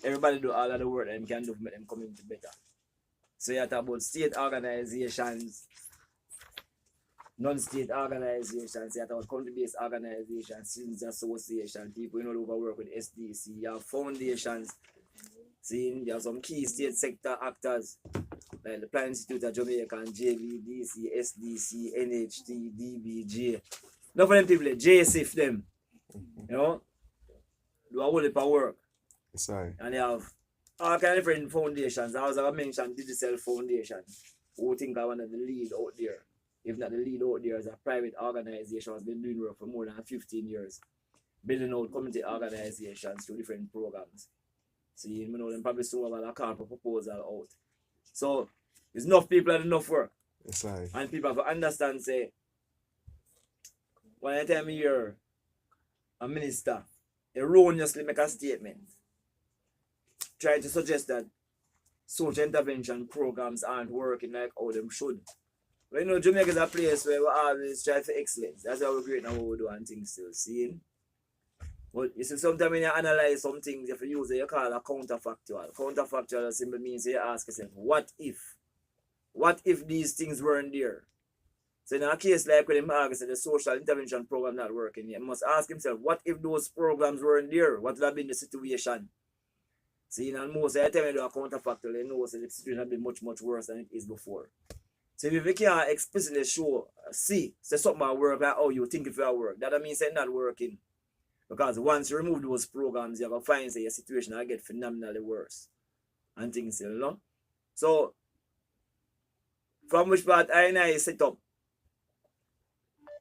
everybody do all of the work that them can do to make them community better. So you talk about state organizations, non-state organizations, you talk about country-based organizations, citizens association, people who work with SDC, you have foundations, see, you have some key state sector actors, like the Plan Institute of Jamaica, JVDC, SDC, NHT, DBJ. Not for them people, JSIF them, you know, do a whole heap of work. Sorry. And you have all kind of different foundations. I was going to mention Digital Foundation, who think are one of the lead out there. If not the lead out there, as a private organization has been doing work for more than 15 years, building out community organizations through different programs. See, you know, them probably saw about a call for proposal out. So, there's enough people and enough work. Sorry. And people have to understand, say, when I tell me you're a minister, erroneously make a statement, try to suggest that social intervention programs aren't working like how them should. But you know, Jamaica is a place where we always try for excellence. That's how we're great now what we do and things still, seeing. But you see, sometimes when you analyze some things, if you use it, you call it counterfactual. Counterfactual simply means you ask yourself, what if? What if these things weren't there? So in a case like when him argue the social intervention program not working, he must ask himself, what if those programs weren't there? What would have been the situation? See, and most of the time you do a counterfactual, you know so the situation has been much, much worse than it is before. So if you can't explicitly show, say something at work like how you think if it work, that means it's not working. Because once you remove those programs, you're going to find that your situation will get phenomenally worse. And things still, you know? So, from which part I set up,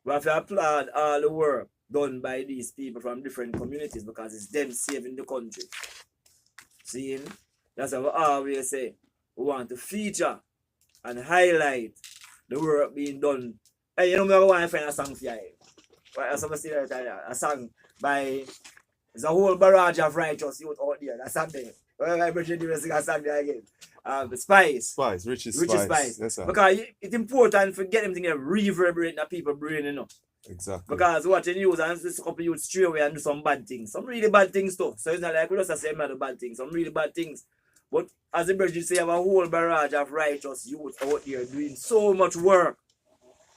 we have to applaud all the work done by these people from different communities because it's them saving the country. See, that's how we always say we want to feature and highlight the work being done. Hey, you know, I want to find a song for you. A song by there's a whole barrage of righteous youth out there. That's something. I appreciate you sing a song there again. Spice. Richie Spice. Yes, sir. Because it's important for get them to reverberate in the people brain, you know. Exactly. Because what you use and just a couple youth straight away and do some bad things. Some really bad things too. So it's not like we just say the bad things, some really bad things. But as the Bridget say, have a whole barrage of righteous youth out there doing so much work.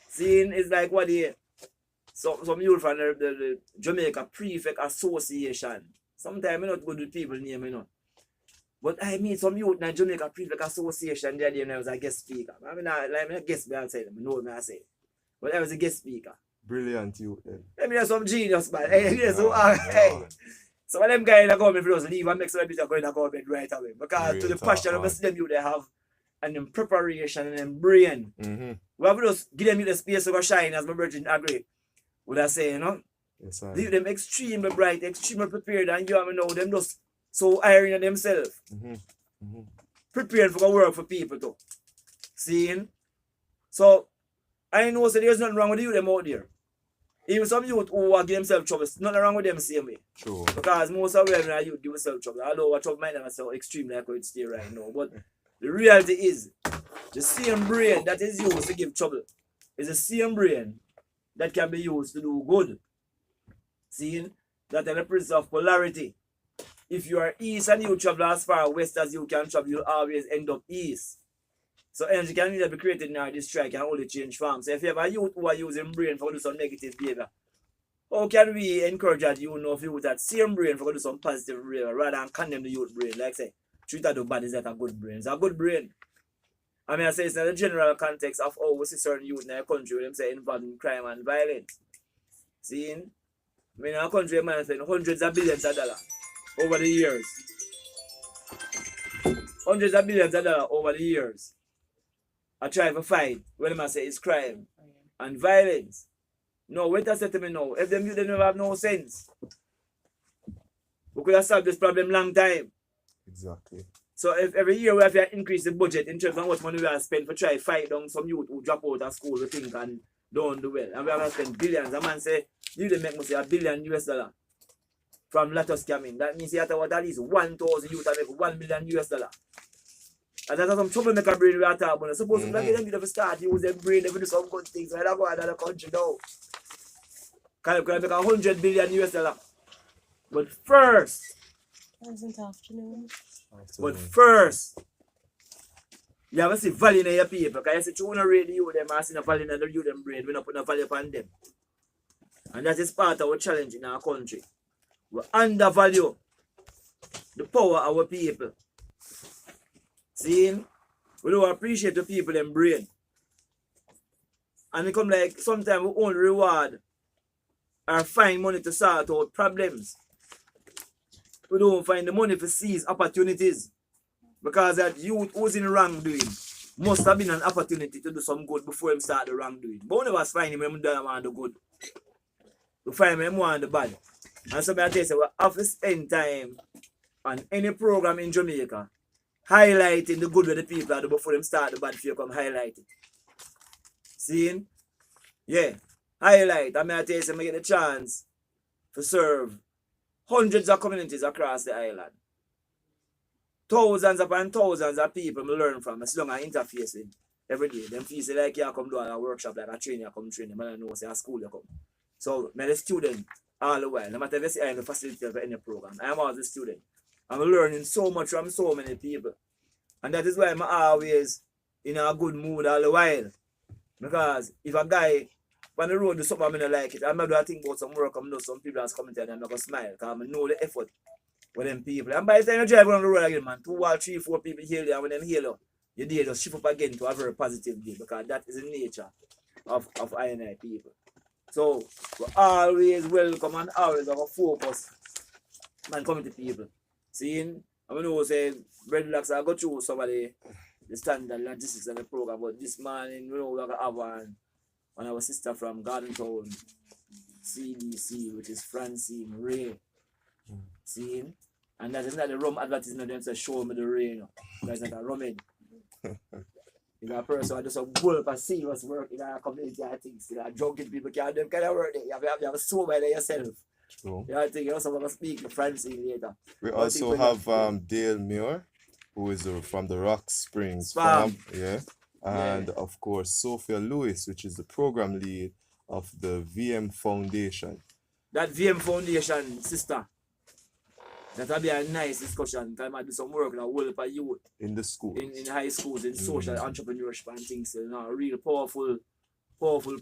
Seeing it's like what they some youth from the Jamaica Prefect Association. Sometimes I not good with people name, you know. But I mean some youth in the Jamaica Prefect Association there when I was a guest speaker. I mean like a guest speaker outside them, I know what I say. But I was a guest speaker. Brilliant youth then. I mean there's some genius man. Hey, some of them guys that come if you just leave and make some people go in the government right away. Because to the passion of them you they have and them preparation and them brain. We have to just give them the space to go shine as my virgin agree. Would I say, you know? Yes, sir. Leave them extremely bright, extremely prepared, and you have to know them just so iron in themselves. Prepared for work for people too. Seeing? So I know so there's nothing wrong with you them out there. Even some youth who give themselves trouble, nothing wrong with them same way. True. Because most of them are youth give themselves trouble. Although what trouble might not so extreme like how it stay right now. But the reality is the same brain that is used to give trouble is the same brain that can be used to do good. Seeing that in the principle of polarity. If you are east and you travel as far west as you can travel, you'll always end up east. So energy can neither be created nor destroyed, can only change form. So if you have a youth who are using brain for do some negative behavior, how can we encourage that you know if you with that same brain for do some positive behavior rather than condemn the youth brain? Like say, treat that the bad is that a good brain. It's a good brain. I mean I say it's in the general context of how we see certain youth in our country with them say involved in crime and violence. Seeing? I mean in our country man spend hundreds of billions of dollars over the years. Hundreds of billions of dollars over the years. I try to fight when I say it's crime and violence. No, wait a second to me now. If them you don't have no sense. We could have solved this problem long time. Exactly. So if every year we have to increase the budget in terms of how much money we have to spend for try to fight down some youth who drop out of school we think and don't do well. And we have to spend billions. A man say, you didn't make me say $1 billion US from Latos scamming. That means you have to at least 1,000 youth to make $1 million US. And that's some troublemaker brain we are talking about. Suppose we get them to start use their brain to do some good things. Why not go another country now? Can you make $100 billion US? But first, Pleasant afternoon. But first, you have to see value in your people. Because you see, you want to read the youth, them and see no value in the youth, them brain. We don't put no value upon them. And that is part of our challenge in our country. We undervalue the power of our people. See? We don't appreciate the people in brain. And it come like sometimes we only reward or find money to sort out problems. We don't find the money to seize opportunities. Because that youth who's in wrongdoing must have been an opportunity to do some good before him start the wrongdoing. But we never find him when he don't want the good. We find him want the bad. And so I tell you, we have to spend time on any program in Jamaica highlighting the good that the people do before them start the bad for you come highlight it. See? Yeah. Highlight. I mean, I tell you, I get the chance to serve hundreds of communities across the island. Thousands upon thousands of people I learn from. As long as I interface with every day. Them feel like you come do a workshop, like a training, you come train them. I don't know, say a school you come. So, I'm a student all the while. No matter if I'm the facilitator for any program. I am always a student. I'm learning so much from so many people. And that is why I'm always in a good mood all the while. Because if a guy on the road do something I don't like it, I'm not going to think about some work, I know some people that's coming to and I'm not going to smile. Because I know the effort with them people. And by the time you drive on the road again, man, 2 or 3, 4 people heal you, and when them heal you, your day just shift up again to a very positive day. Because that is the nature of I&I people. So, we always welcome and always have a focus on coming to people. Seeing, I know say Dreadlocks, I go through some of the standard logistics of the program, but this morning, we have one of our sister from Garden Town, CDC, which is Francine Ray. Seeing? And that is not the rum advertisement, them say, show me the rain. You know? That's not a rum in. You know, a person who does a gulp of serious work in our community, I think. You know, drunken people can't do them kind of work there. You have a sober there yourself. True. Yeah, I think you also want to speak to Francine later. We also have Dale Muir, who is from the Rock Springs Farm. Yeah. And of course, Sophia Lewis, which is the program lead of the VM Foundation. That VM Foundation, sister, that'll be a nice discussion. I might do some work in a whole for youth. In the schools. In high schools, in social entrepreneurship and things. You know, a real powerful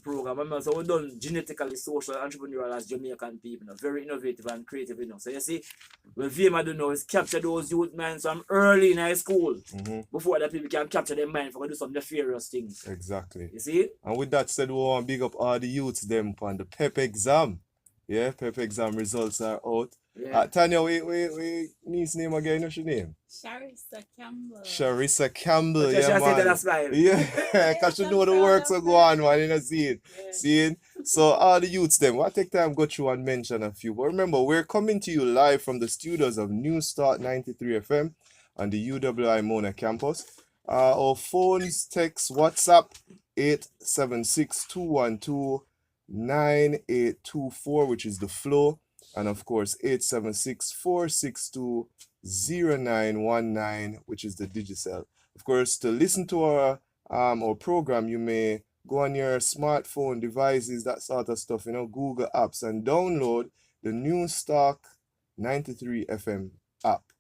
program. I mean, so we've done genetically social entrepreneurial as Jamaican people. You know, very innovative and creative. You know. So you see, what VM I don't know is capture those youth minds from early in high school. Before other people can capture their mind for to do some nefarious things. Exactly. You see? And with that said, we want to big up all the youths them on the PEP exam. Yeah, PEP exam results are out. Yeah. Tanya, we niece name again, what's your name? Sharissa Campbell. Sharissa Campbell, But yeah, man. Smile. Yeah, because she know the works are going on, man, you know, seeing? So all the youths them, we'll take time go through and mention a few. But remember, we're coming to you live from the studios of New Start 93 FM on the UWI Mona campus. Our phones, text, WhatsApp, 876-212-9824, which is the flow. And of course, 876-462-0919, which is the Digicel. Of course, to listen to our program, you may go on your smartphone devices, that sort of stuff, you know, Google apps, and download the New Stock 93 FM app.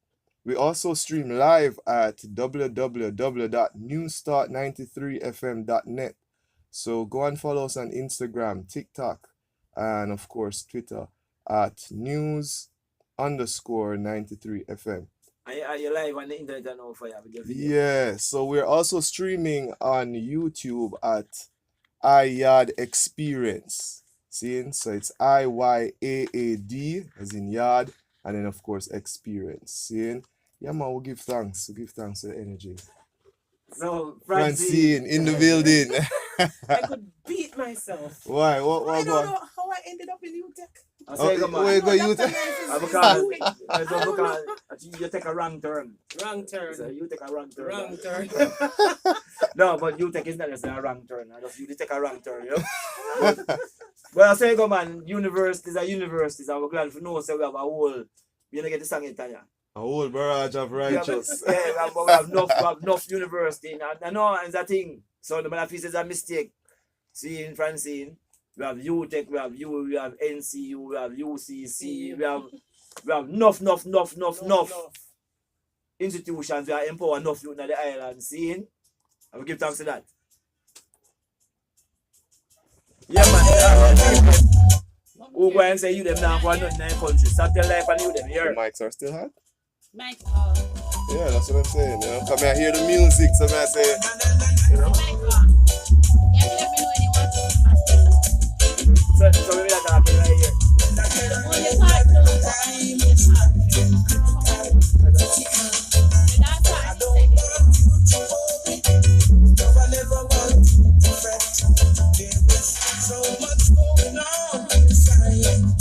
We also stream live at www.newstart93fm.net. So go and follow us on Instagram, TikTok, and of course, Twitter at news_93fm. Are you live on the internet now for your video? Yeah, so we're also streaming on YouTube at iYard Experience. See, so it's IYAAD as in yard, and then of course experience. See, yeah man, we'll give thanks. We'll give thanks to the energy. So Francine in the building. I could beat myself. Why? I What don't going? know how I ended up in UTech. I say, come on. where go you? Because you take a wrong turn. Wrong turn. So you take a wrong turn. Wrong turn. No, but you take is not just a wrong turn. You take a wrong turn, you know. But I say, come on, universities are universities, and we're glad to know so we have a whole. You know, get the song in Tanya. A whole barrage of righteous. We have enough university. I know, and that thing. So the man is a mistake. See in Francine, we have UTech, we have NCU, we have UCC, we have We have enough institutions that empower enough youth in the island, seeing? And we give thanks to that. Yeah, man. Who go and say you them now for nothing in the country? Start your life and you them The here. mics are still hot? Mike, Yeah, that's what I'm saying. You know, come here, hear the music, so I say, Mike, can you let me know when you want to? So maybe that's happening right here. Only part two. The dance part, he said it.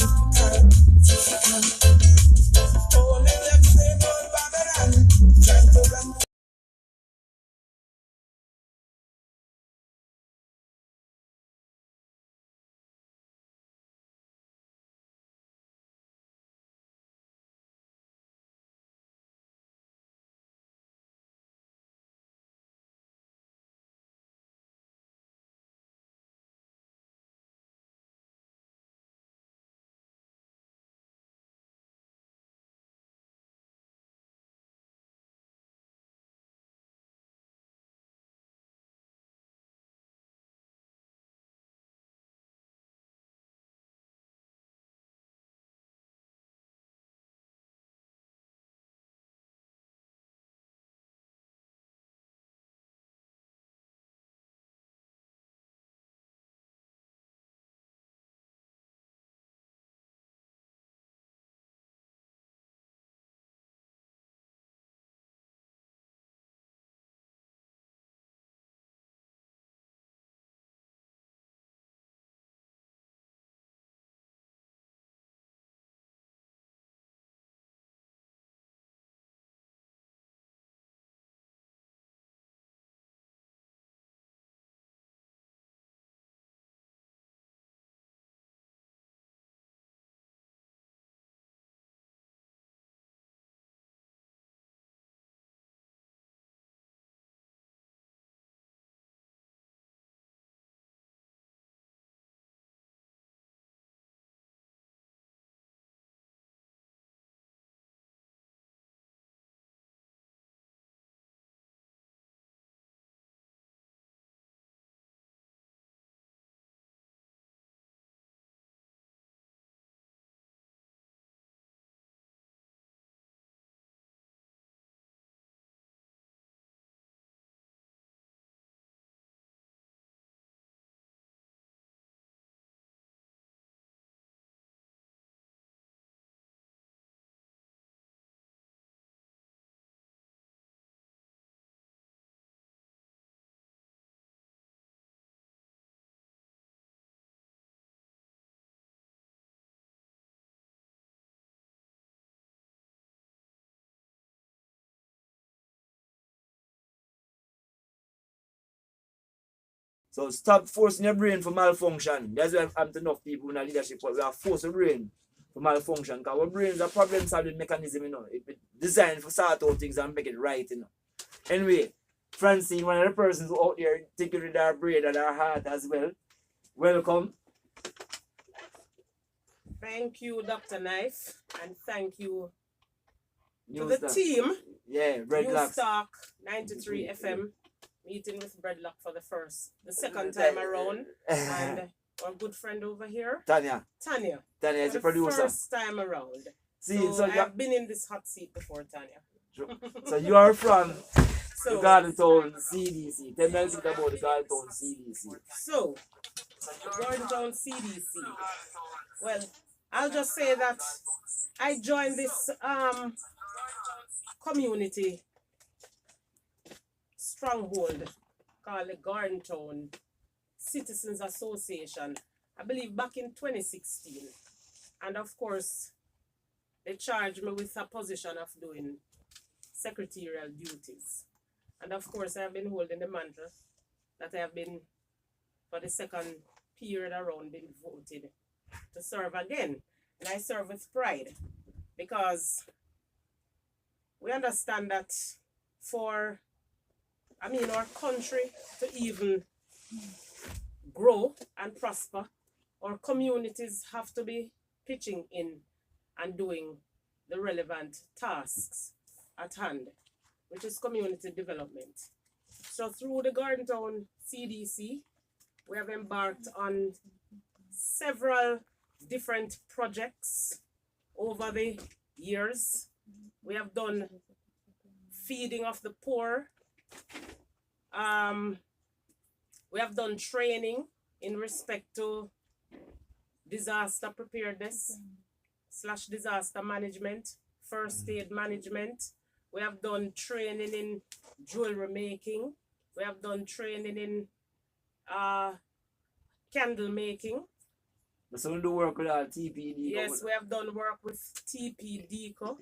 So stop forcing your brain for malfunction. That's why I'm to enough people in the leadership. We are forcing the brain for malfunction. Because our brain is a problem solving mechanism, you know. It's designed for sort out things and make it right, you know. Anyway, Francine, one of the persons out there taking with our brain and our heart as well. Welcome. Thank you, Dr. Knife, and thank you to New the stuff. team. Yeah, Red New Locks. Stock 93 FM, meeting with Breadlock for the second time around, and our good friend over here, Tanya. Tanya, Tanya is for the producer. first time around. See, So, so I've been in this hot seat before, Tanya. you are from the So, Garden Town CDC. Tell me a little bit about the Garden Town CDC. so Garden Town CDC. Well, I'll just say that I joined this community stronghold called the Garden Town Citizens Association, I believe back in 2016. And of course, they charged me with a position of doing secretarial duties. And of course, I have been holding the mantle that I have been, for the second period around, been voted to serve again. And I serve with pride because we understand that for, our country to even grow and prosper, our communities have to be pitching in and doing the relevant tasks at hand, which is community development. So through the Garden Town CDC, we have embarked on several different projects over the years. We have done feeding of the poor. We have done training in respect to disaster preparedness / disaster management, first aid management. We have done training in jewelry making. We have done training in candle making. So we do work with our TPD. Yes, we have done work with TPDCO.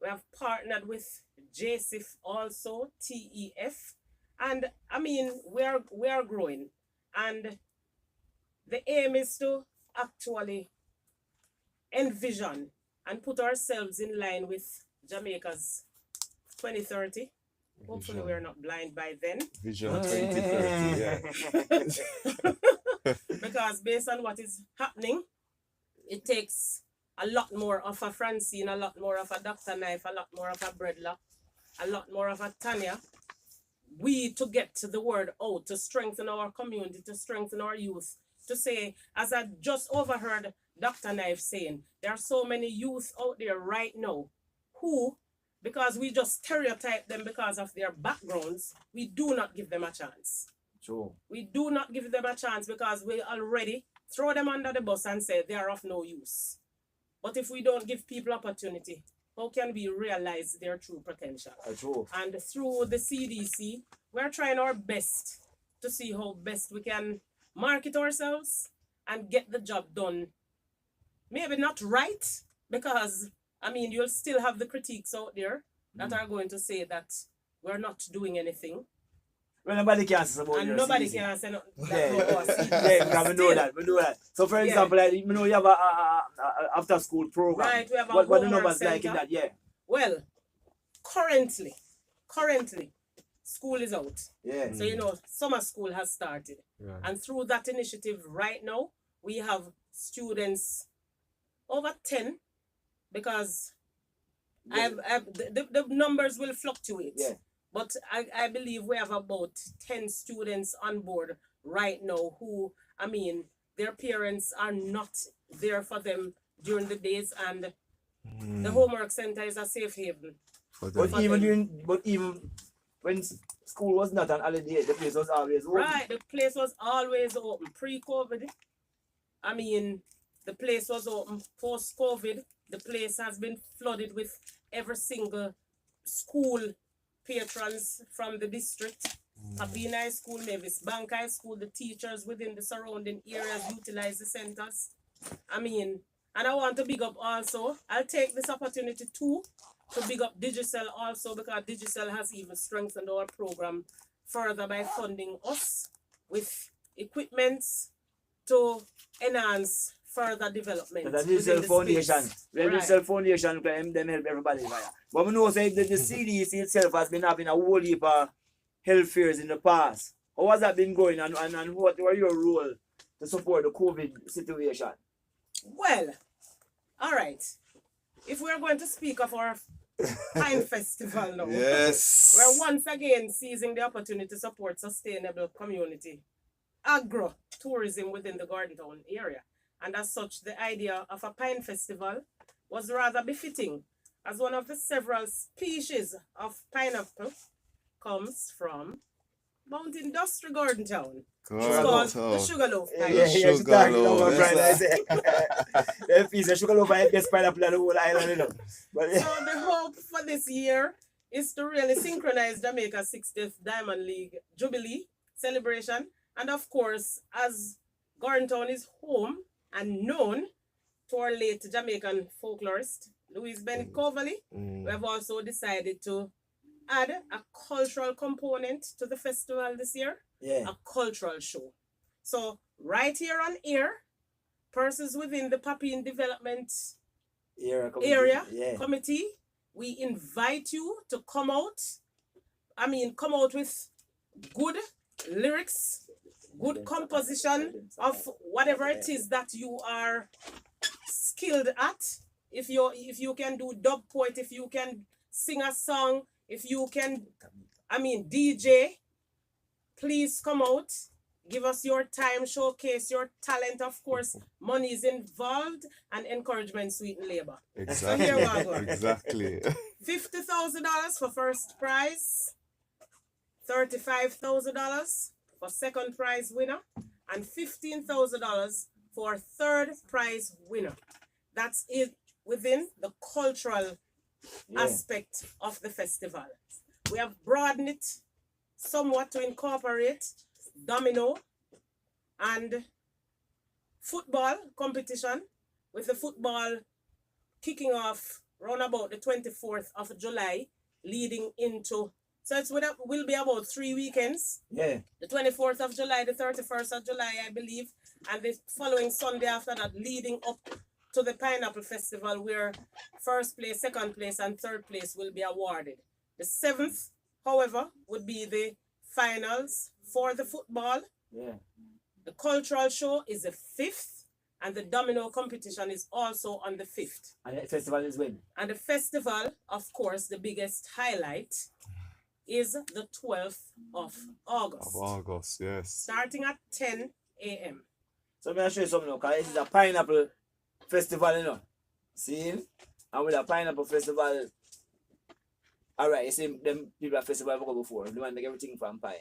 We have partnered with JCIF also, TEF. And I mean, we are growing. And the aim is to actually envision and put ourselves in line with Jamaica's 2030. Hopefully we're not blind by then. Vision 2030, yeah. Because based on what is happening, it takes a lot more of a Francine, a lot more of a Dr. Knife, a lot more of a Breadlock, a lot more of a Tanya. We to get the word out, to strengthen our community, to strengthen our youth, to say, as I just overheard Dr. Knife saying, there are so many youth out there right now who, because we just stereotype them because of their backgrounds, we do not give them a chance. True. We do not give them a chance because we already throw them under the bus and say they are of no use. But if we don't give people opportunity, how can we realize their true potential? True. And through the CDC, we're trying our best to see how best we can market ourselves and get the job done. Maybe not right, because I mean, you'll still have the critiques out there that are going to say that we're not doing anything. Well, nobody can say about And your nobody CDC. can say no, Yeah, about our CDC. yeah, because we know that. We know that. So, for Yeah. example, like, you know, you have a after school program. Right, we have a what the homework numbers like in center. that? Yeah. Well, currently, school is out. Yeah. So, you know, summer school has started. Right. And through that initiative right now, we have students over 10, because the numbers will fluctuate. Yeah. But I believe we have about 10 students on board right now who, I mean, their parents are not there for them during the days, and the homework center is a safe haven. But even when school was not an holiday, the place was always open. Right, the place was always open pre-COVID. I mean, the place was open post-COVID. The place has been flooded with every single school patrons from the district. Papine High School, Mavis Bank High School, the teachers within the surrounding areas utilize the centers. I mean, and I want to big up also, I'll take this opportunity too to big up Digicel also, because Digicel has even strengthened our program further by funding us with equipments to enhance further development. The within Digital the Foundation. space. The Right. Digital Foundation them help everybody. But we know say the CDC itself has been having a whole heap of health fairs in the past. How has that been going, and what were your role to support the COVID situation? Well, all right. If we're going to speak of our Pine Festival now, Yes. we're once again seizing the opportunity to support sustainable community agro-tourism within the Garden Town area. And as such, the idea of a Pine Festival was rather befitting, as one of the several species of pineapple comes from Mount Industry Garden Town. It's called the Sugarloaf Pine. She Sugar talking loaf, about yes, Brian, I say. The piece of sugar loaf and best pineapple on the whole island, you know. But So the hope for this year is to really synchronize Jamaica's 60th Diamond League Jubilee celebration. And of course, as Garden Town is home and known to our late Jamaican folklorist, Louise Bennett Coverley, we have also decided to add a cultural component to the festival this year, yeah. a cultural show. So right here on air, persons within the Papine Development area Yeah. committee, we invite you to come out. I mean, come out with good lyrics, good composition of whatever it is that you are skilled at. if you can do dub poet, if you can sing a song, if you can, DJ, please come out. Give us your time, showcase your talent. Of course, money is involved and encouragement sweeten labor. Exactly. here we go. Exactly. $50,000 for first prize, $35,000 for second prize winner, and $15,000 for third prize winner. That's it within the cultural aspect of the festival. We have broadened it somewhat to incorporate domino and football competition, with the football kicking off round about the 24th of July, leading into, so it will be about 3 weekends. Yeah. The 24th of July, the 31st of July, I believe, and the following Sunday after that, leading up to the Pineapple Festival, where first place, second place, and third place will be awarded. The 7th, however, would be the finals for the football. Yeah. The cultural show is the 5th, and the domino competition is also on the 5th. And the festival is when? And the festival, of course, the biggest highlight is the 12th of August. Of August, yes. Starting at 10 a.m. So I'm going to show you something now, because this is a pineapple festival, you know. See? And with a pineapple festival, alright, you see them people at festival have go before. They want to make everything from pine.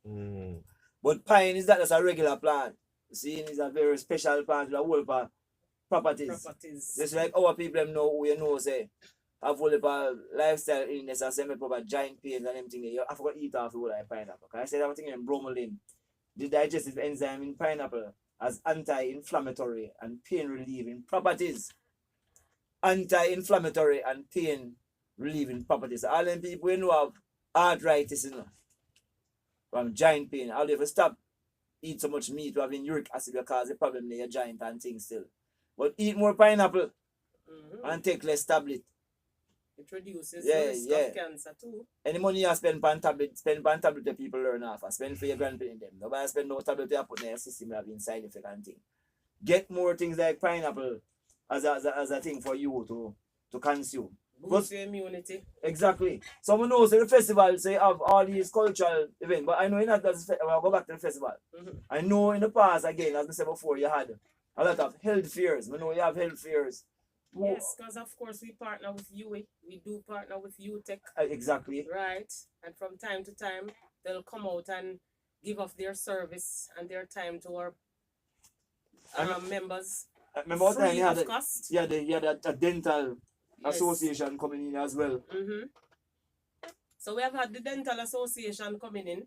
Mm. But pine is not just a regular plant. See, it's a very special plant with a whole heap of properties. Just like our people them know, we know, say, have whole heap of lifestyle illness and semi proper giant pains and everything. You have to eat off the whole like pineapple. Because I said everything in bromelain, the digestive enzyme in pineapple, has anti-inflammatory and pain relieving properties. Anti-inflammatory and pain relieving properties. All them people who have arthritis, you know, from giant pain, all they have to stop eat so much meat to having uric acid because the problem there, your giant and things still. But eat more pineapple and take less tablet. It reduces Yeah, the risk yeah. of cancer too. Any money you spend on tablet, the people learn off. And spend for your grandparents them. Nobody spend no tablet you put in your system having side effect and thing. Get more things like pineapple as a thing for you to consume. Boost your immunity. Exactly. Someone knows the festival say have all these cultural events, but I know in that I'll go back to the festival. I know in the past again, as I said before, you had a lot of health fairs. I know you have health fairs. Yes, because of course we partner with UWE. We do partner with UTech. Exactly. Right. And from time to time, they'll come out and give off their service and their time to our members. Remember what time Free you had of cost. you had a dental Yes. association coming in as well. So we have had the dental association coming in.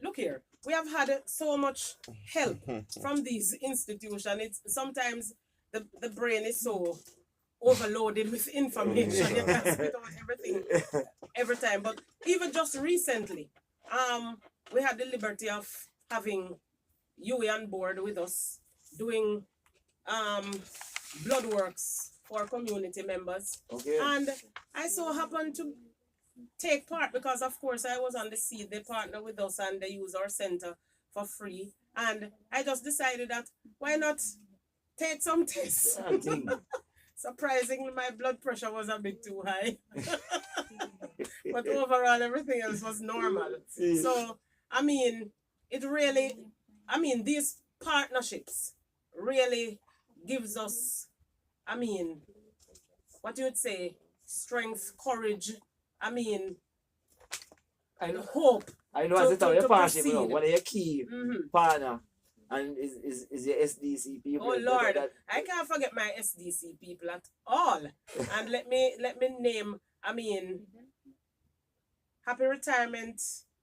Look here, we have had so much help from these institutions. It's sometimes the brain is so overloaded with information. You can't spit out everything every time. But even just recently, we had the liberty of having UWE on board with us doing blood works for community members. Okay. And I so happened to take part because, of course, I was on the seat. They partner with us and they use our center for free. And I just decided that why not take some tests? Surprisingly, my blood pressure was a bit too high. But overall, everything else was normal. So, it really, these partnerships really gives us, what you would say, strength, courage, and hope. I know as a town, your partnership, you know, proceed. one of your key partner and is your SDC people. Oh Lord, I can't forget my SDC people at all. And let me name, happy retirement,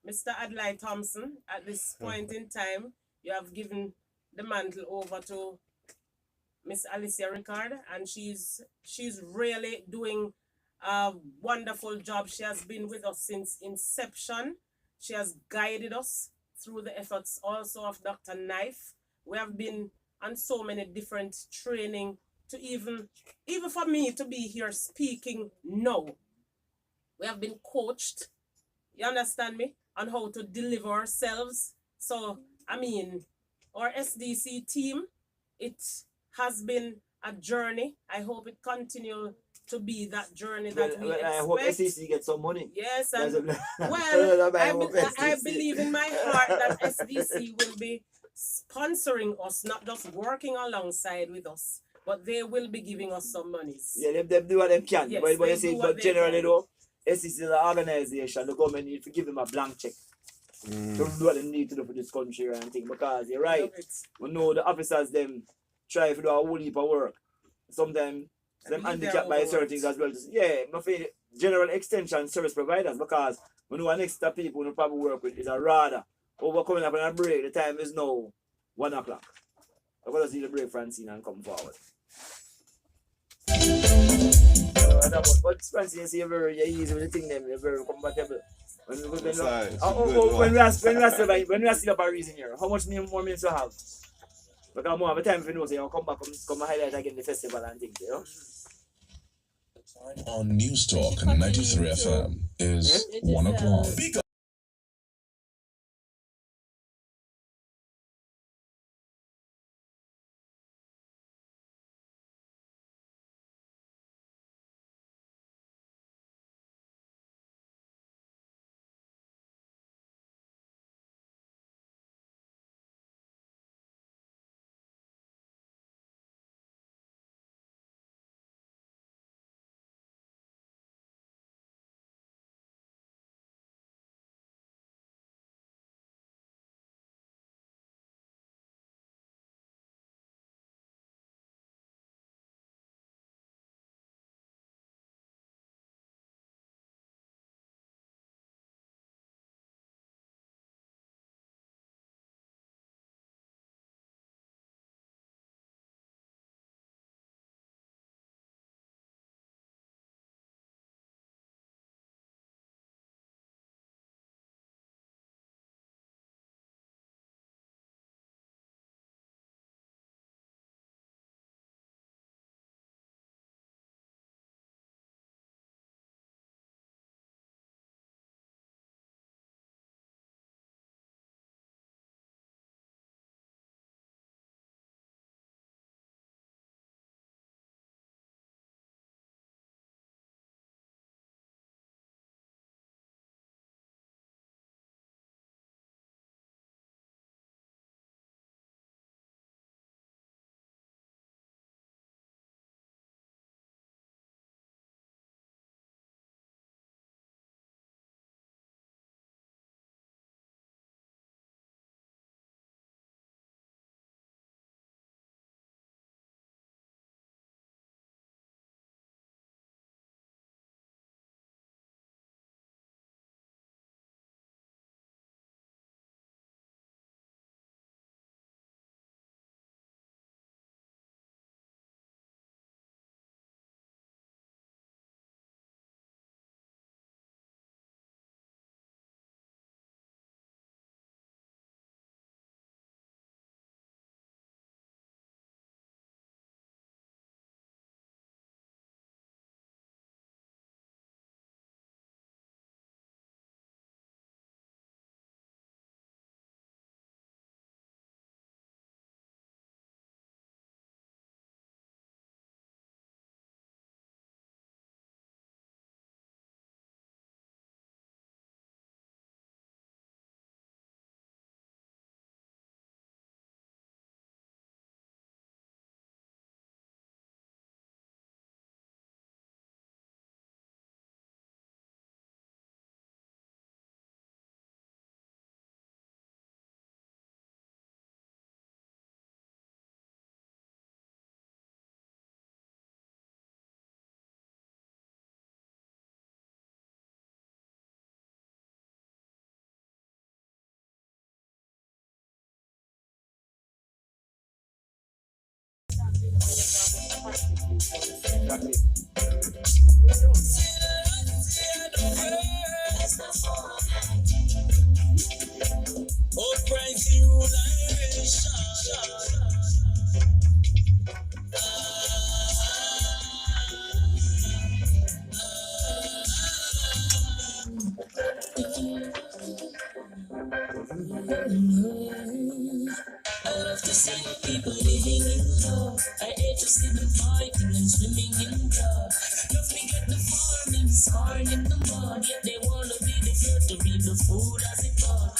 Mr. Adlai Thompson. At this point in time, you have given the mantle over to Miss Alicia Ricard, and she's really doing a wonderful job. She has been with us since inception. She has guided us through the efforts also of Dr. Knife. We have been on so many different training to even for me to be here speaking now. We have been coached, you understand me, on how to deliver ourselves. So, our SDC team, it has been a journey. I hope it continue to be that journey Well, that we well, I hope expect. SEC gets some money. Yes, That's and a- well, I I, hope I SEC. believe in my heart that SDC will be sponsoring us, not just working alongside with us, but they will be giving us some monies. Yeah, them do what them can. Yes, but they you see, do what but they generally can. though, SEC is an organization. The government need to give them a blank check to do what they need to do for this country and thing. Because you're right. Love it. We know the officers them try to do a whole heap of work. Sometimes I them believe they are handicapped by certain overworked. things as well. Yeah, my feel general extension service providers, because we know an extra people who probably work with is a rather over coming up on a break. The time is now 1 o'clock. I'm gonna see the break, Francine, and come forward. But Francine, see, you're very easy with the thing, them, you're very compatible. When we ask you about a reason here, how much more minutes you have? Because more have a time if you know, so you come back, come highlight again the festival and things, you know? On News Talk 93 FM is 1 o'clock. Exactly. be the food as it was.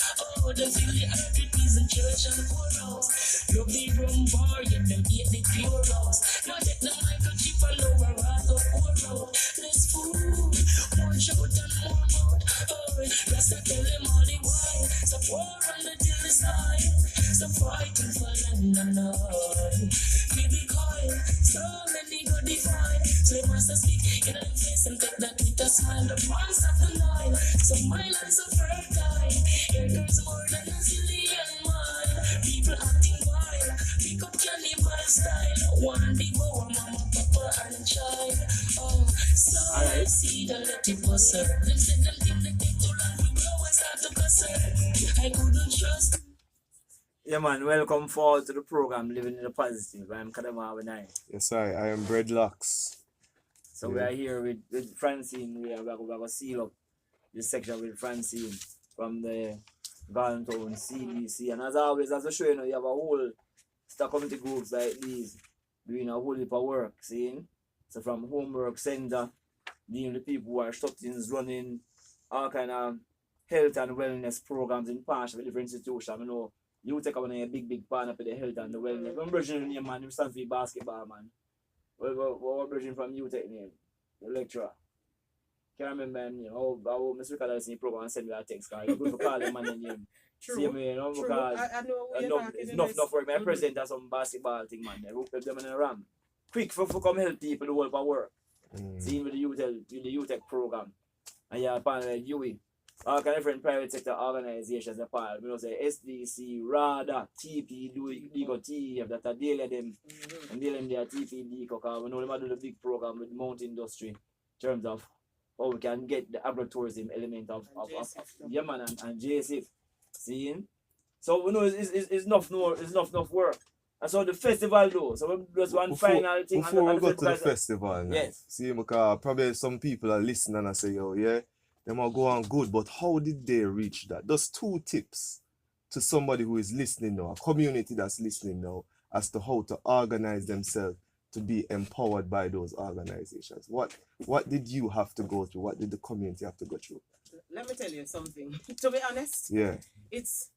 Oh, them feel the earth with peace in church and courthouse. Love the rum bar, yet them hate the pure house. Now take the microchip and lower out the courthouse. Less food, more shout and more mouth. Oh, Rasta tell them all the while. So war on the till the side. So fighting for land and all. Baby coil, so many go define. So they must speak in a face and take that with a smile. The months of the line, so my land so fertile. Here comes more than a zillion mile. People acting wild, pick up cannibal style. One devour mama, papa and child. Oh, so I see the let it bust up. Them said them think they take too long, we blow and start to cuss her. I couldn't trust. Yeah, man, welcome forward to the program Living in the Positive. I'm Kadama Abenai. Yes, I am Breadlocks. So we are here with Francine. We are going to seal up this section with Francine from the Garden Town CDC. And as always, as I show you, you have a whole stock community groups like these doing a whole heap of work, seeing? So from homework center, dealing with people who are shut-ins, running all kind of health and wellness programs in partnership with different institutions. I know you take up a big partner for the health and the wellness. I'm bridging name, man, you stand for basketball, man. What bridging from you take name? The lecturer. Can't remember him name. How Mr. Ricardo is in the program and send me a text card. You good for calling him man and name. True. See me, you know, True. because I know what you're talking it's about. enough work. My president has some basketball thing, man. They hook them in a ram. Quick for come help people do all work. See with the youth tech program. And yeah, partner like Dewey. All kind of different private sector organizations are part. You know, say SDC, RADA, TP, DICO, TF, that are dealing them. And dealing their TP, DICO, because we know them do the big program with the mountain industry in terms of how we can get the agritourism element of yeah, man, and JSF. Seeing? So we know it's enough work. And so the festival though, so there's one final thing. Before we go to the festival, now, yes. see, because probably some people are listening and I say, yo, yeah, they might go on good, but how did they reach that? Those 2 tips to somebody who is listening now, a community that's listening now, as to how to organize themselves to be empowered by those organizations. What did you have to go through? What did the community have to go through? Let me tell you something. To be honest, Yeah. it's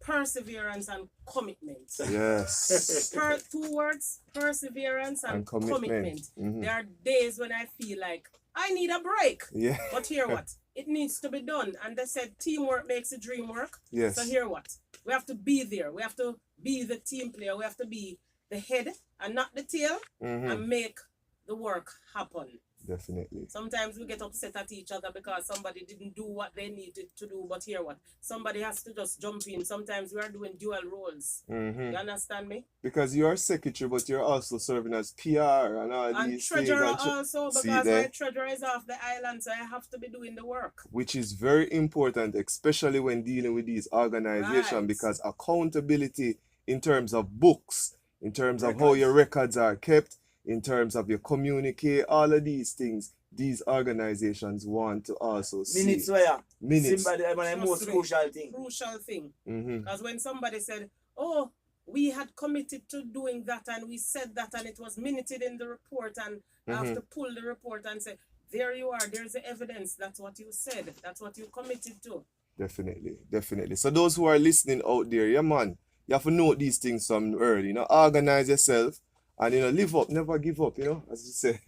perseverance and commitment. Yes. 2 words, perseverance and commitment. Mhm. There are days when I feel like I need a break. Yeah. But hear what? It needs to be done. And they said teamwork makes the dream work. Yes. So hear what? We have to be there. We have to be the team player. We have to be the head and not the tail and make the work happen. Definitely. Sometimes we get upset at each other because somebody didn't do what they needed to do. But hear what? Somebody has to just jump in. Sometimes we are doing dual roles. You understand me? Because you are secretary, but you're also serving as PR and all And these treasurer things. also, See because there? my treasurer is off the island, so I have to be doing the work. Which is very important, especially when dealing with these organizations, Right. because accountability in terms of books, in terms of how your records are kept, in terms of your communicate, all of these things, these organizations want to also see. Minutes where? Minutes. Somebody, the most Trust me. crucial thing. Crucial thing. Mhm. Because when somebody said, oh, we had committed to doing that and we said that and it was minuted in the report and I have to pull the report and say, there you are, there's the evidence. That's what you said. That's what you committed to. Definitely. So those who are listening out there, yeah man, you have to note these things from early, organize yourself and live up, never give up, as you say.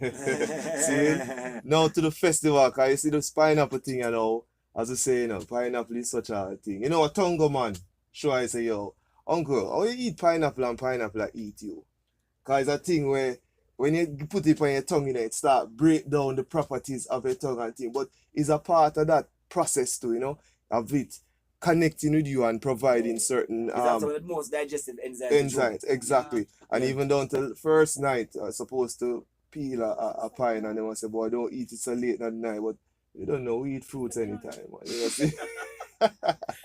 See, now to the festival, cause you see the pineapple thing, as I say, pineapple is such a thing. A Tongo man, sure I say, yo, uncle, how you eat pineapple and pineapple I eat you? Cause it's a thing where when you put it on your tongue, it start break down the properties of your tongue and thing. But it's a part of that process too, of it connecting with you and providing certain It's also the most digestive enzymes. insights, exactly. And even down to the first night, I supposed to peel a pine and they must say, boy, don't eat it so late at night. But you don't know, we eat fruits anytime. Man. See?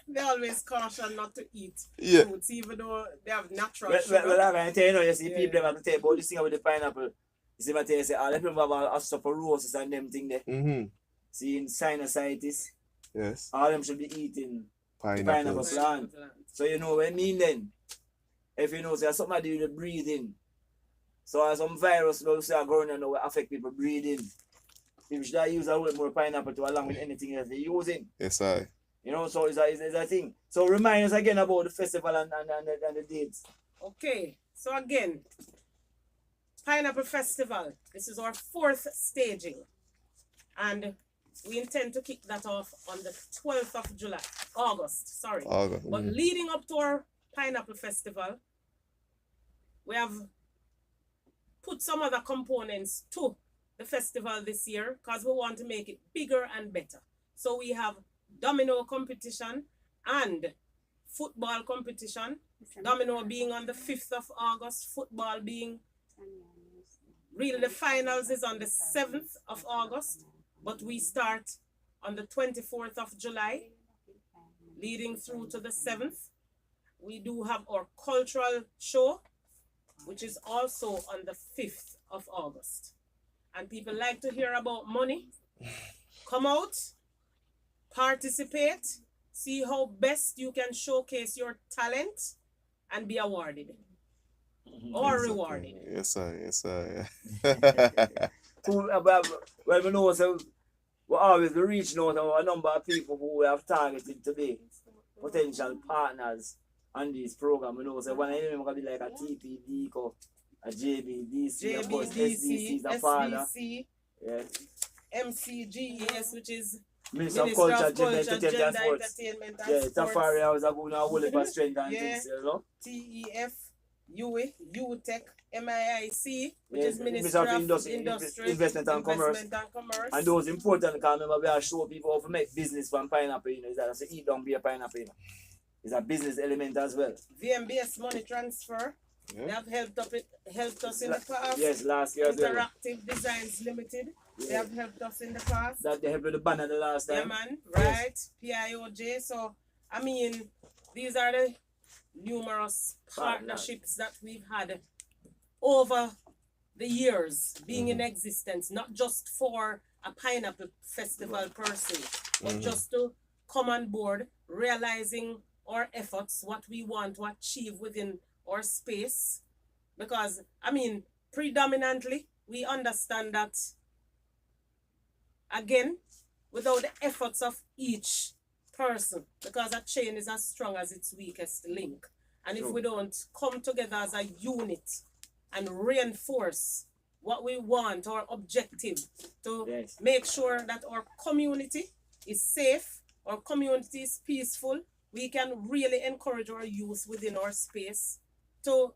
They always caution not to eat Yeah. fruits, even though they have natural Well, sugar. I'm going to tell you, you see Yeah. people have to tell you about this thing with the pineapple. You see what they say, all the people have osteoporosis and them thing there. Mm-hmm. See, in sinusitis, Yes. all them should be eating pineapple Pineapples. plant. So you know what I mean then? If you know, there's something to do with the breathing. So some virus, those are going to affect people breathing. people should use a little more pineapple to along with anything else they're using. Yes, I. You know, so it's a thing. So remind us again about the festival and the dates. Okay, so again, Pineapple Festival. This is our 4th staging. And we intend to kick that off on the 12th of August, sorry. August. But leading up to our Pineapple Festival, we have put some other components to the festival this year because we want to make it bigger and better. So we have domino competition and football competition. Domino being on the 5th of August, football being really the finals is on the 7th of August, but we start on the 24th of July, leading through to the 7th. We do have our cultural show, which is also on the 5th of August. And people like to hear about money. Come out, participate, see how best you can showcase your talent and be awarded or rewarded. Yes, sir. Yes, sir. Cool, but well, we know so we always reaching out to a number of people who we have targeted to be potential partners on this program. We know so one of them gonna be like a TPD, a JBDC, of course, SDC is the father. SBC, Yeah. MCGES, which is Minister of Minister Culture, of Culture, Gender, Gender, and Sports. Entertainment Yeah, and Sports. Tafari house are going to hold it for strength and Yeah. things, you know. TEF, UTech, MIIC, which Yeah, is Ministry Minister of of Industry, Industry, Investment and Commerce. and Commerce. And those important because remember we are show people how to make business from pineapple, you know. Is that so eat don't be a pineapple, you know. It's a business element as well. VMBS Money Transfer. Yeah. They have helped us in the past. Yes, last year as well. Interactive Designs Limited. They Yeah. have helped us in the past. That they helped with the banner the last Yeah, time. man. Right. PIOJ. So, I mean, these are the numerous partnerships that we've had over the years being in existence, not just for a pineapple festival per se, but just to come on board, realizing our efforts, what we want to achieve within our space. Because, I mean, predominantly, we understand that, again, without the efforts of each person, because a chain is as strong as its weakest link. And if True. we don't come together as a unit and reinforce what we want, our objective, to Yes. make sure that our community is safe, our community is peaceful, we can really encourage our youth within our space to,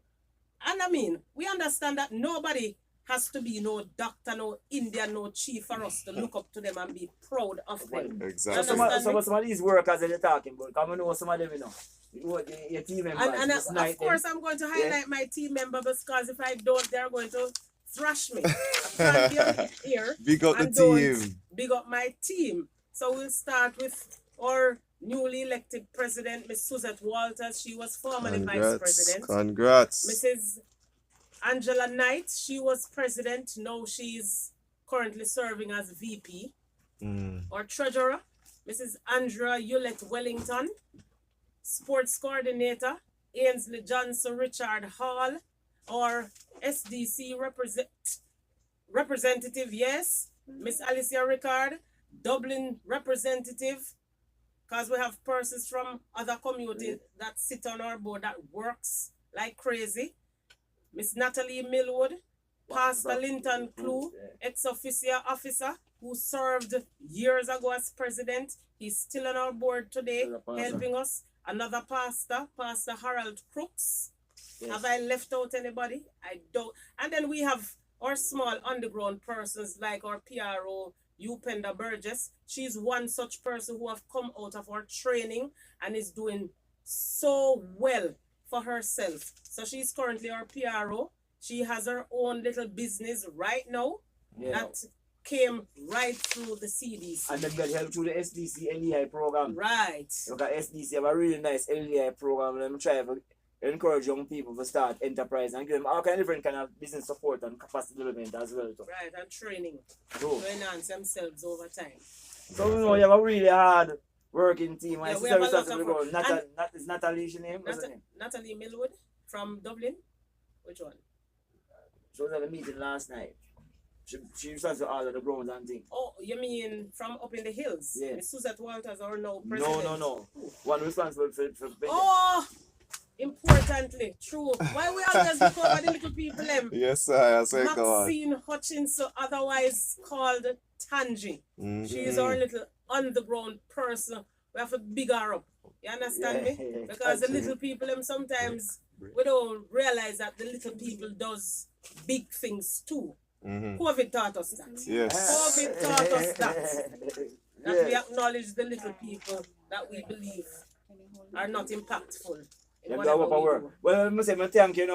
and I mean, we understand that nobody has to be no doctor, no Indian, no chief for us to look up to them and be proud of them. So Exactly. some of these workers that they're talking about, come and know some of them, you know. Your team members. And just of night course, I'm going to highlight my team member because if I don't, they're going to thrash me. I can't be on here Big up the and don't team. big up my team. So we'll start with our newly elected president, Miss Suzette Walters. She was formerly vice Congrats. president. Congrats. Mrs. Angela Knight, she was president. Now she's currently serving as VP. Our treasurer, Mrs. Andrea Hewlett Wellington. Sports coordinator, Ainsley Johnson Richard Hall. Our SDC representative, yes, Miss Alicia Ricard. Dublin representative, because we have persons from other communities that sit on our board that works like crazy. Miss Natalie Millwood, Pastor Linton Clue, ex-officio officer who served years ago as president. He's still on our board today, helping us. Another pastor, Pastor Harold Crooks. Yes. Have I left out anybody? I don't. And then we have our small underground persons like our PRO, Upenda Burgess. She's one such person who have come out of our training and is doing so well for herself. So she's currently our PRO. She has her own little business right now that came right through the CDC. And then got help through the SDC LEI program. Right. Because SDC have a really nice LEI program, and I'm trying to encourage young people to start enterprise and give them all kind of different kind of business support and capacity development as well. So, Right, and training so, to enhance themselves over time. so you know you have a really hard working team. Yeah, And we sister have a lot responsible of girl. work. Is Natalie her name? What's her name? Natalie Millwood from Dublin. Which one? She was at the meeting last night. She responsible for all of the grounds and things. Oh, you mean from up in the hills? Yeah. Miss Suzette Walters or no president? No. One responsible for Oh, importantly, true. Why we always look over the little people them? Yes, sir. I say, come on. Maxine Hutchinson, otherwise called Tangi. She is our little underground person. We have to big her up. You understand me? Yeah. Because the little people them sometimes we don't realize that the little people does big things too. COVID taught us that. Yes. COVID taught us that we acknowledge the little people that we believe are not impactful in Them whatever do we work. do. Well, I must say, I thank you,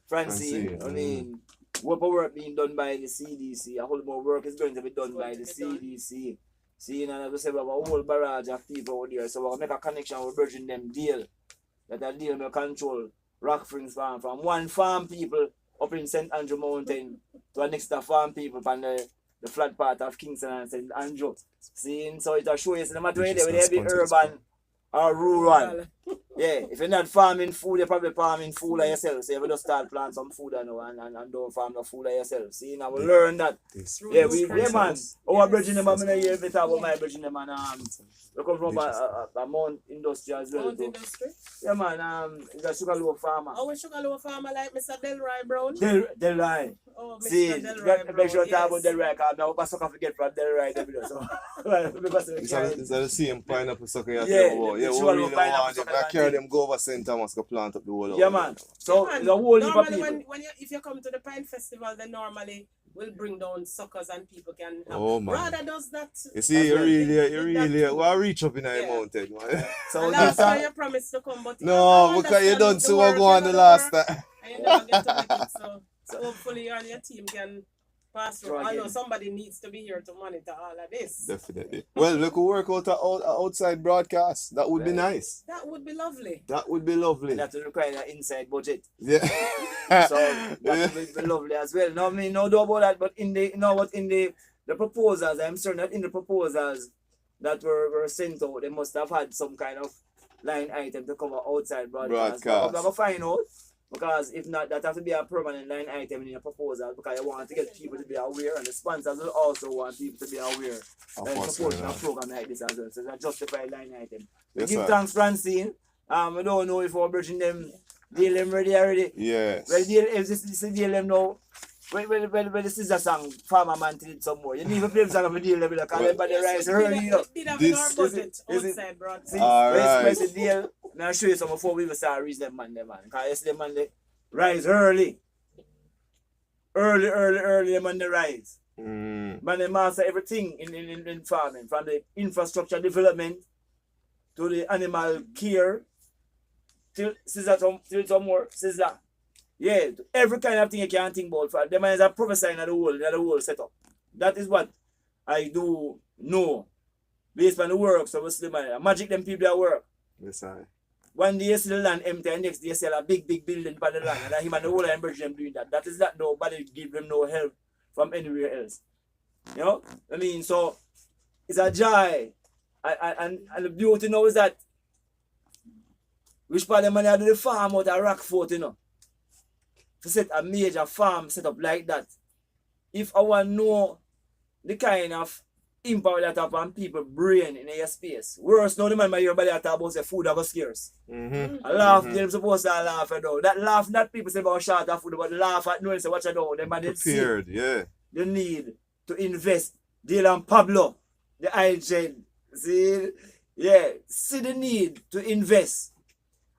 Francine. Francine, I mean, what work being done by the CDC. A whole more work is going to be done Going by to the be done. CDC. See, and as I say, we have a whole barrage of people out there. So we'll make a connection with Virgin them deal. That a deal will control Rock Springs Farm from one farm people up in St. Andrew Mountain to a next farm people from the flat part of Kingston and St. Andrew. See, so it'll show you, so no matter where they be urban or rural. Yeah, if you're not farming food, you're probably farming food of yourself. So you just start planting some food and don't farm no food of yourself. See, now we learn that. Yeah, man. Our Virgin them, I'm gonna hear a bit about my Virgin them, and we come from a mount industry as well. Mount too. industry. Yeah, man. It's a Sugarloaf farmer. Oh, we Sugarloaf farmer like Mr. Delroy Brown. Delroy. Oh, Mr. See, Delroy Brown. make sure to talk about yes. Delroy, because now I sucker forget from Delroy. So, because Is that the same pineapple sucker you Yeah, talk about? the Yeah, we Sugarloaf really pineapple want them. sucker I carry and them go over St. Thomas to plant up the whole yeah, of man. it. So, Man, the whole heap of normally people. when if you come to the Pine Festival, then normally we'll bring down suckers and people can have. Oh, man. Brother does that. You see, you really, that too. well, reach up in the Yeah. mountain, man. So, And that's last year you promised to come, but No, you because you don't understand see the what work, go on you the know, last work, time. and you never get to make it. So hopefully you and your team can pass through. Try I know again. somebody needs to be here to monitor all of this. Definitely. Well, we could work out an outside broadcast. That would be nice. That would be lovely. That would be lovely. that will require an inside budget. Yeah. So that will be lovely as well. No, I mean, no doubt about that. But in the proposals, I'm certain that in the proposals that were sent out, they must have had some kind of line item to cover outside broadcast. I'm gonna find out, because if not, that has to be a permanent line item in your proposal, because you want to get people to be aware, and the sponsors will also want people to be aware that what's supporting going a on. program like this as well. So it's a justified line item. Yes, Give sir. thanks, Francine. We don't know if we're bridging them deal them ready already. Yes. Well, deal if this deal them now. Well, this is a song, Farmer Man did some more. You need to play the song of the deal them because everybody rise early, you know. We did have This- in our is budget it- outside broadcast. See, Alright. where's the deal? Now I'll show you some before we even start reach them man, because yes, them man they rise early. Early, them man they rise. Mm. Man, they master everything in farming, from the infrastructure development to the animal care, till some more, sizzler. Yeah, every kind of thing you can think about. For them is a professor in the whole setup. That is what I do know. Based on the work, so what's the man? Magic them people that work. Yes, sir. One day you see the land empty and next day you see a big building for the land. And him and the whole line them doing that. That is not nobody give them no help from anywhere else. You know? I mean, so it's a joy. And the beauty now is that which part of the money do the farm out of Rockfort, you know. To set a major farm set up like that. If I want to know the kind of impact that have on people's brain in their space. Worse now the man might hear about that about say food that was scarce. Mm-hmm. I laugh, they're supposed to laugh at all. That laugh, not people say about short of food, but laugh at knowing say what you know. Them man they see Prepared, yeah. the need to invest. Dylan Pablo, the IGN. See? Yeah, see the need to invest.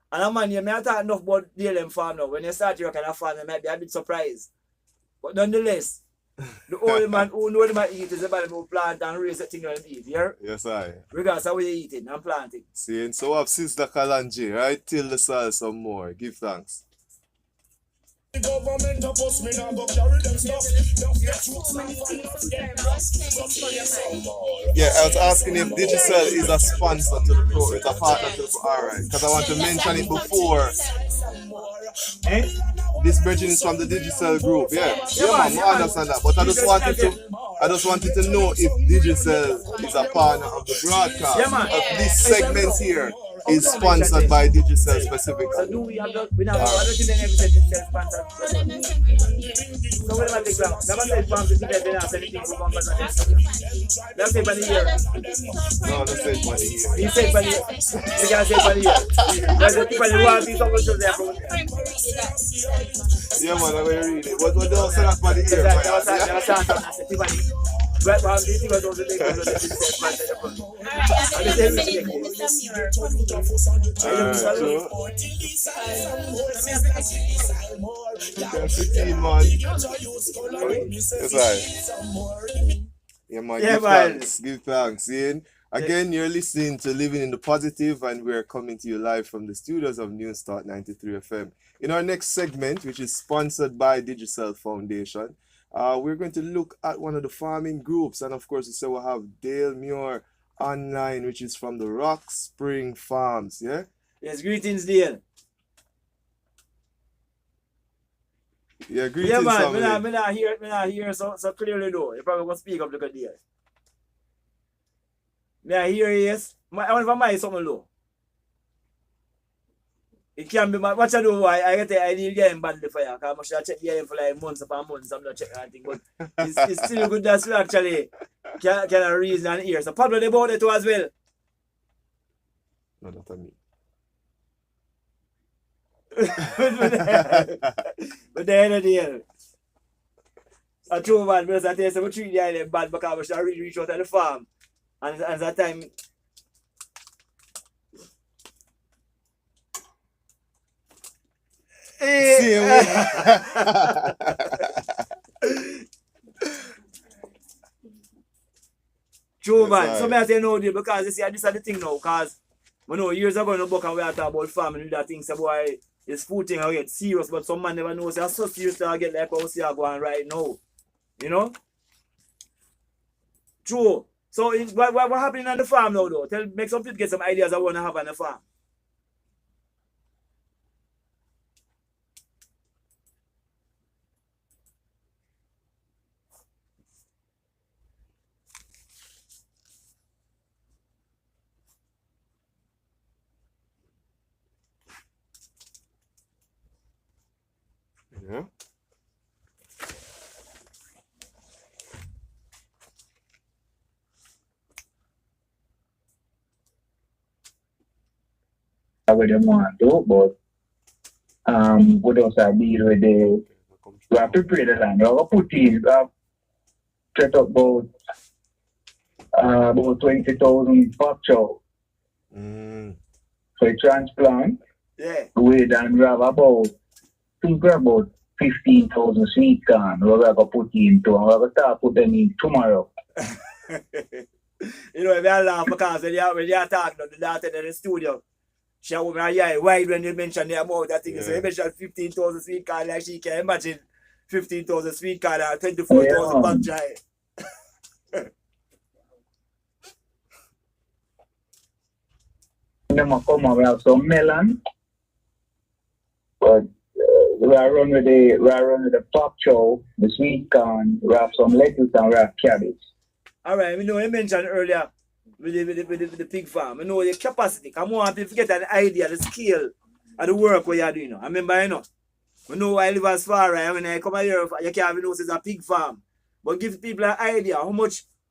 And a man, you may not talk enough about Dylan farm now. When you start your kind of farm, you might be a bit surprised. But nonetheless, the only man who know them eat is the man who plant and raise the thing and eat, yeah? Yes, I. Regardless of what you eating and planting. See, so we have Sister Kalanji, right? Till the soil some more. Give thanks. The government of us, me now go carry them stuff. Just get truths and finance, get lost. Some say some more. Yeah, I was asking if Digicel is a sponsor to the pro, it's a partner to the pro. Alright, because I want to mention it before. Eh? This bridging is from the Digicel group, yeah. Yeah, man, I understand that. But I just wanted to know if Digicel is a partner of the broadcast Yeah, man. of this segment here is sponsored by Digicel So specifically. do we have not, we have, I don't think they ever said it's self-sponsored. So what am I take long? Never said farm to see that they don't sell anything for farmers and that's it for the year. No, that's it, money here. He said for the year. You can't say for the year. That's the people who want to see someone shows there for Yeah, man, I'm going to read it. What don't say that for the ear, Exactly. man. There was something I said, Tiffany. Right, well, the thing was also the thing was the self-sponsored front. True. 15, man. That's right. Yeah, man. Yeah, Give man. thanks. Give thanks. See? Again, you're listening to Living in the Positive, and we're coming to you live from the studios of New Start 93 FM. In our next segment, which is sponsored by Digicel Foundation, we're going to look at one of the farming groups, and of course, so we'll have Dale Muir online, which is from the Rock Spring Farms. Yeah. Yes, greetings, Dale. Yeah, greetings, Yeah, man. family. Me not hear so clearly though. You probably gonna speak up like a deal. Me I hear yes. I want to buy something low. It can be what I do. I get the idea getting badly for you. Cause I check the area for like months upon months. I'm not checking anything, but it's still good that you actually can reason and hear. So Pablo they bought it too as well. No, not on me. But the end of the day, I true man, because I tell you, we treat the island bad because we should really reach out to the farm. And at that time, true man. Yes, So I say no deal because you see, this is the thing now. Because we know years ago in the book and we are talking about farming and that thing, so boy, this food thing I get serious, but some man never knows it's so serious that I get like how we see I going right now. You know? True. So what happening on the farm now though? Make some people get some ideas I want to have on the farm. Yeah. What they want to do, but we just have to deal with the, we have to prepare the land. We have to put in, we have set up about 20,000 factory. So transplant, Yeah. we then we have about, I think we have about 15,000 sweet corn we have to put into, and we have to start put them in tomorrow. You know, if I laugh because when you are talking to the daughter in the studio, she was wide when you mentioned the amount that thing. Yeah. So you mentioned 15,000 sweet corn, like she can imagine 15,000 sweet corn and 24,000 back dry. Then we come and we have some melon, but we are run with the pop chow, the sweet corn, we have some lettuce and we have cabbage. Alright, we know you mentioned earlier with the pig farm. We know your capacity. Come on, people get an idea, the scale of the work what you're doing. I remember, you know. We know I live as far, right? When I come here, you can't even know it's a pig farm. But give people an idea how much